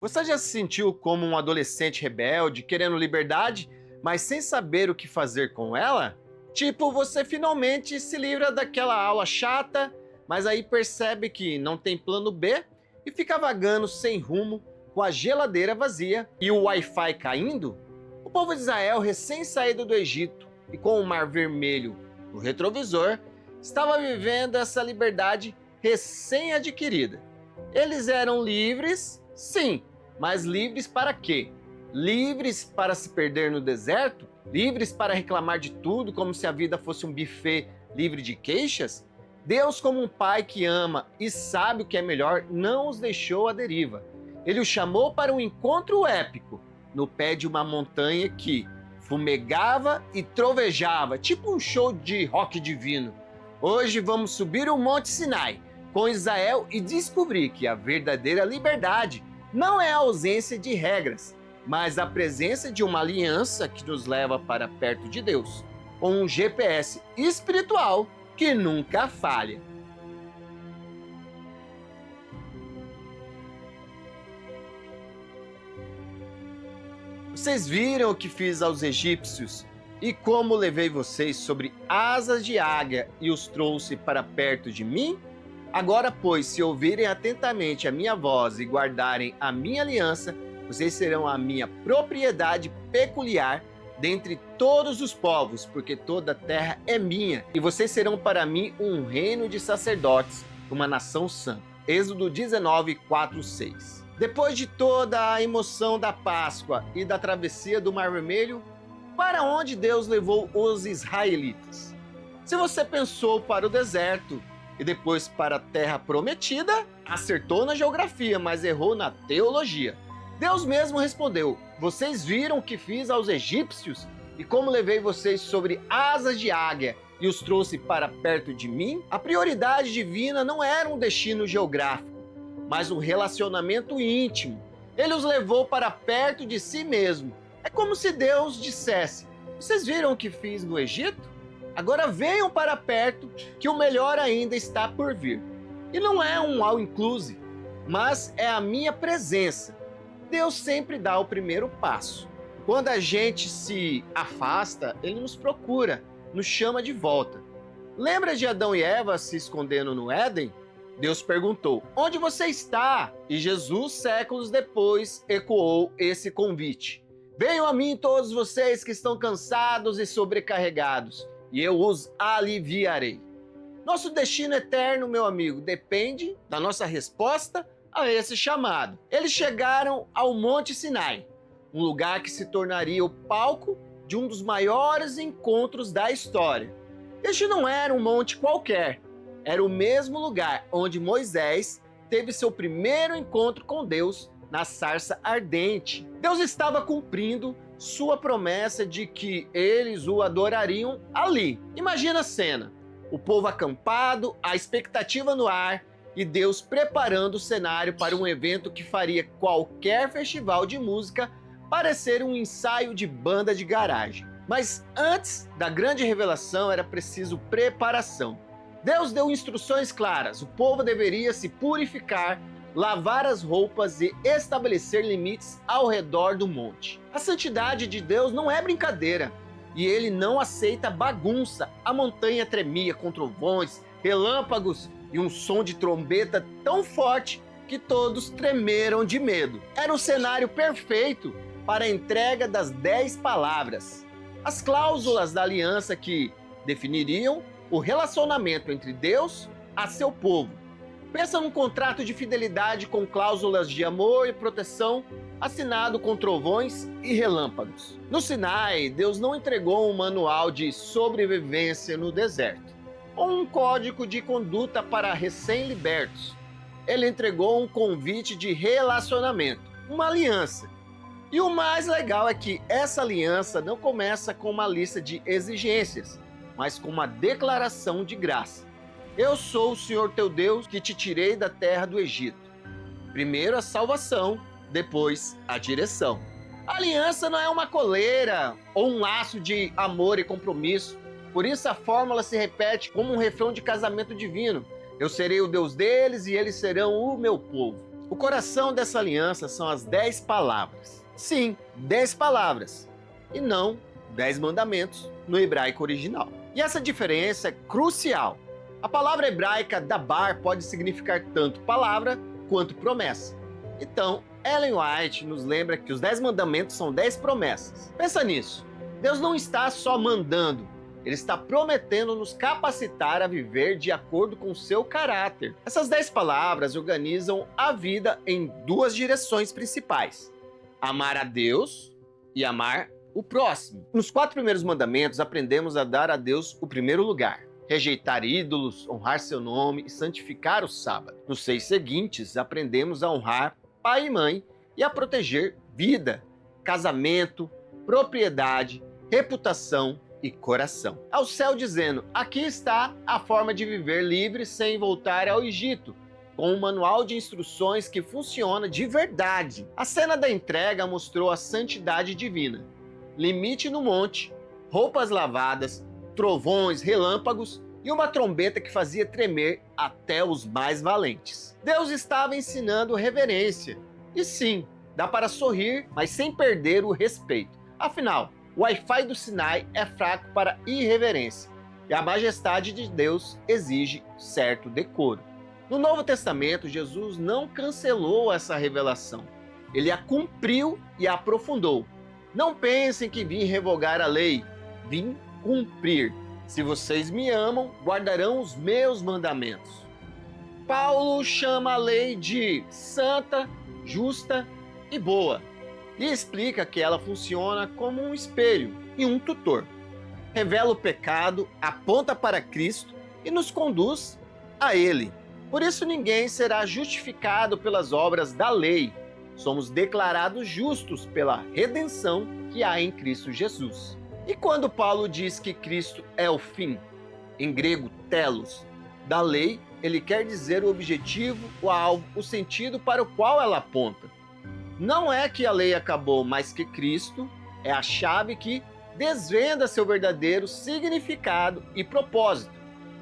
Você já se sentiu como um adolescente rebelde, querendo liberdade, mas sem saber o que fazer com ela? Tipo, você finalmente se livra daquela aula chata, mas aí percebe que não tem plano B e fica vagando sem rumo, com a geladeira vazia e o Wi-Fi caindo? O povo de Israel, recém-saído do Egito e com o Mar Vermelho no retrovisor, estava vivendo essa liberdade recém-adquirida. Eles eram livres, sim, mas livres para quê? Livres para se perder no deserto? Livres para reclamar de tudo como se a vida fosse um buffet livre de queixas? Deus, como um pai que ama e sabe o que é melhor, não os deixou à deriva. Ele os chamou para um encontro épico, no pé de uma montanha que fumegava e trovejava, tipo um show de rock divino. Hoje vamos subir o Monte Sinai com Israel e descobrir que a verdadeira liberdade não é a ausência de regras, mas a presença de uma aliança que nos leva para perto de Deus, com um GPS espiritual que nunca falha. Vocês viram o que fiz aos egípcios e como levei vocês sobre asas de águia e os trouxe para perto de mim? Agora, pois, se ouvirem atentamente a minha voz e guardarem a minha aliança, vocês serão a minha propriedade peculiar dentre todos os povos, porque toda a terra é minha, e vocês serão para mim um reino de sacerdotes, uma nação santa. Êxodo 19, 4, 6. Depois de toda a emoção da Páscoa e da travessia do Mar Vermelho, para onde Deus levou os israelitas? Se você pensou para o deserto, e depois para a terra prometida, acertou na geografia, mas errou na teologia. Deus mesmo respondeu: vocês viram o que fiz aos egípcios e como levei vocês sobre asas de águia e os trouxe para perto de mim? A prioridade divina não era um destino geográfico, mas um relacionamento íntimo. Ele os levou para perto de si mesmo. É como se Deus dissesse: vocês viram o que fiz no Egito? Agora venham para perto, que o melhor ainda está por vir. E não é um all inclusive, mas é a minha presença. Deus sempre dá o primeiro passo. Quando a gente se afasta, Ele nos procura, nos chama de volta. Lembra de Adão e Eva se escondendo no Éden? Deus perguntou: onde você está? E Jesus, séculos depois, ecoou esse convite: venham a mim todos vocês que estão cansados e sobrecarregados, e eu os aliviarei. Nosso destino eterno, meu amigo, depende da nossa resposta a esse chamado. Eles chegaram ao Monte Sinai, um lugar que se tornaria o palco de um dos maiores encontros da história. Este não era um monte qualquer, era o mesmo lugar onde Moisés teve seu primeiro encontro com Deus na sarça ardente. Deus estava cumprindo sua promessa de que eles o adorariam ali. Imagina a cena: o povo acampado, a expectativa no ar e Deus preparando o cenário para um evento que faria qualquer festival de música parecer um ensaio de banda de garagem. Mas antes da grande revelação era preciso preparação. Deus deu instruções claras: o povo deveria se purificar, lavar as roupas e estabelecer limites ao redor do monte. A santidade de Deus não é brincadeira, e Ele não aceita bagunça. A montanha tremia com trovões, relâmpagos e um som de trombeta tão forte que todos tremeram de medo. Era o cenário perfeito para a entrega das 10 palavras, as cláusulas da aliança que definiriam o relacionamento entre Deus a seu povo. Pensa num contrato de fidelidade com cláusulas de amor e proteção, assinado com trovões e relâmpagos. No Sinai, Deus não entregou um manual de sobrevivência no deserto, ou um código de conduta para recém-libertos. Ele entregou um convite de relacionamento, uma aliança. E o mais legal é que essa aliança não começa com uma lista de exigências, mas com uma declaração de graça. Eu sou o Senhor teu Deus que te tirei da terra do Egito. Primeiro a salvação, depois a direção. A aliança não é uma coleira ou um laço de amor e compromisso. Por isso a fórmula se repete como um refrão de casamento divino: eu serei o Deus deles e eles serão o meu povo. O coração dessa aliança são as 10 palavras. Sim, 10 palavras, e não 10 mandamentos no hebraico original. E essa diferença é crucial. A palavra hebraica dabar pode significar tanto palavra quanto promessa. Então, Ellen White nos lembra que os 10 mandamentos são 10 promessas. Pensa nisso. Deus não está só mandando, Ele está prometendo nos capacitar a viver de acordo com o seu caráter. Essas 10 palavras organizam a vida em duas direções principais: amar a Deus e amar o próximo. Nos 4 primeiros mandamentos, aprendemos a dar a Deus o primeiro lugar, rejeitar ídolos, honrar seu nome e santificar o sábado. Nos 6 seguintes, aprendemos a honrar pai e mãe e a proteger vida, casamento, propriedade, reputação e coração. Ao céu dizendo: aqui está a forma de viver livre sem voltar ao Egito, com um manual de instruções que funciona de verdade. A cena da entrega mostrou a santidade divina. Limite no monte, roupas lavadas, trovões, relâmpagos e uma trombeta que fazia tremer até os mais valentes. Deus estava ensinando reverência. E sim, dá para sorrir, mas sem perder o respeito. Afinal, o Wi-Fi do Sinai é fraco para irreverência, e a majestade de Deus exige certo decoro. No Novo Testamento, Jesus não cancelou essa revelação. Ele a cumpriu e a aprofundou. Não pensem que vim revogar a lei, vim cumprir. Se vocês me amam, guardarão os meus mandamentos. Paulo chama a lei de santa, justa e boa, e explica que ela funciona como um espelho e um tutor. Revela o pecado, aponta para Cristo e nos conduz a Ele. Por isso ninguém será justificado pelas obras da lei. Somos declarados justos pela redenção que há em Cristo Jesus. E quando Paulo diz que Cristo é o fim, em grego telos, da lei, ele quer dizer o objetivo, o alvo, o sentido para o qual ela aponta. Não é que a lei acabou, mas que Cristo é a chave que desvenda seu verdadeiro significado e propósito.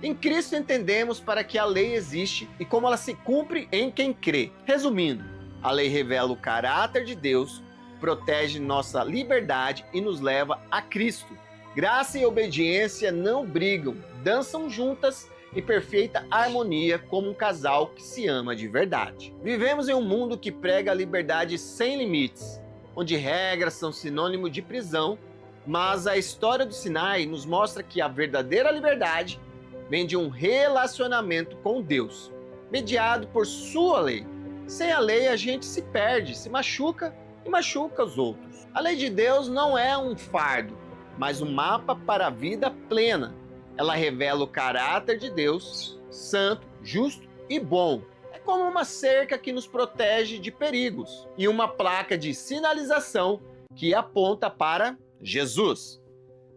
Em Cristo entendemos para que a lei existe e como ela se cumpre em quem crê. Resumindo, a lei revela o caráter de Deus, protege nossa liberdade e nos leva a Cristo. Graça e obediência não brigam, dançam juntas em perfeita harmonia como um casal que se ama de verdade. Vivemos em um mundo que prega a liberdade sem limites, onde regras são sinônimo de prisão, mas a história do Sinai nos mostra que a verdadeira liberdade vem de um relacionamento com Deus, mediado por sua lei. Sem a lei a gente se perde, se machuca e machuca os outros. A lei de Deus não é um fardo, mas um mapa para a vida plena. Ela revela o caráter de Deus, santo, justo e bom. É como uma cerca que nos protege de perigos e uma placa de sinalização que aponta para Jesus.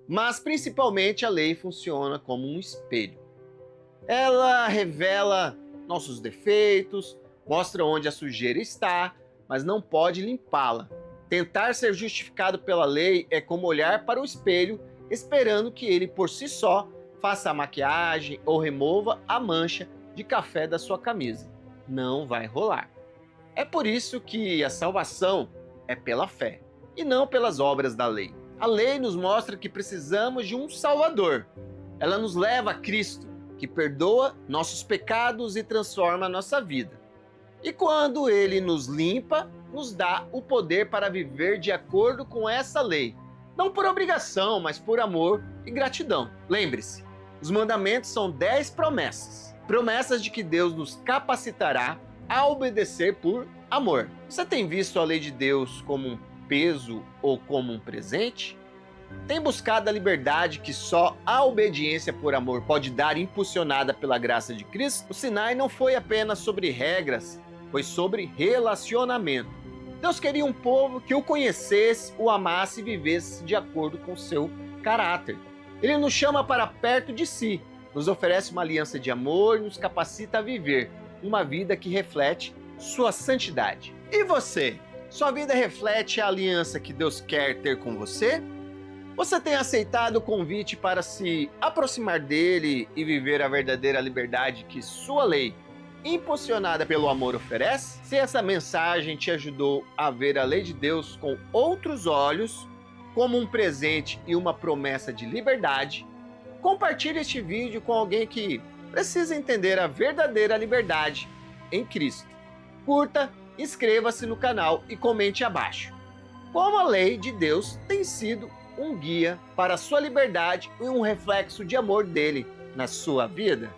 Mas principalmente a lei funciona como um espelho. Ela revela nossos defeitos, mostra onde a sujeira está, mas não pode limpá-la. Tentar ser justificado pela lei é como olhar para o espelho esperando que ele por si só faça a maquiagem ou remova a mancha de café da sua camisa. Não vai rolar. É por isso que a salvação é pela fé e não pelas obras da lei. A lei nos mostra que precisamos de um Salvador. Ela nos leva a Cristo, que perdoa nossos pecados e transforma a nossa vida. E quando Ele nos limpa, nos dá o poder para viver de acordo com essa lei. Não por obrigação, mas por amor e gratidão. Lembre-se, os mandamentos são 10 promessas. Promessas de que Deus nos capacitará a obedecer por amor. Você tem visto a lei de Deus como um peso ou como um presente? Tem buscado a liberdade que só a obediência por amor pode dar, impulsionada pela graça de Cristo? O Sinai não foi apenas sobre regras, foi sobre relacionamento. Deus queria um povo que o conhecesse, o amasse e vivesse de acordo com seu caráter. Ele nos chama para perto de si, nos oferece uma aliança de amor e nos capacita a viver uma vida que reflete sua santidade. E você? Sua vida reflete a aliança que Deus quer ter com você? Você tem aceitado o convite para se aproximar dele e viver a verdadeira liberdade que sua lei impulsionada pelo amor oferece? Se essa mensagem te ajudou a ver a lei de Deus com outros olhos, como um presente e uma promessa de liberdade, compartilhe este vídeo com alguém que precisa entender a verdadeira liberdade em Cristo. Curta, inscreva-se no canal e comente abaixo. Como a lei de Deus tem sido um guia para a sua liberdade e um reflexo de amor dele na sua vida?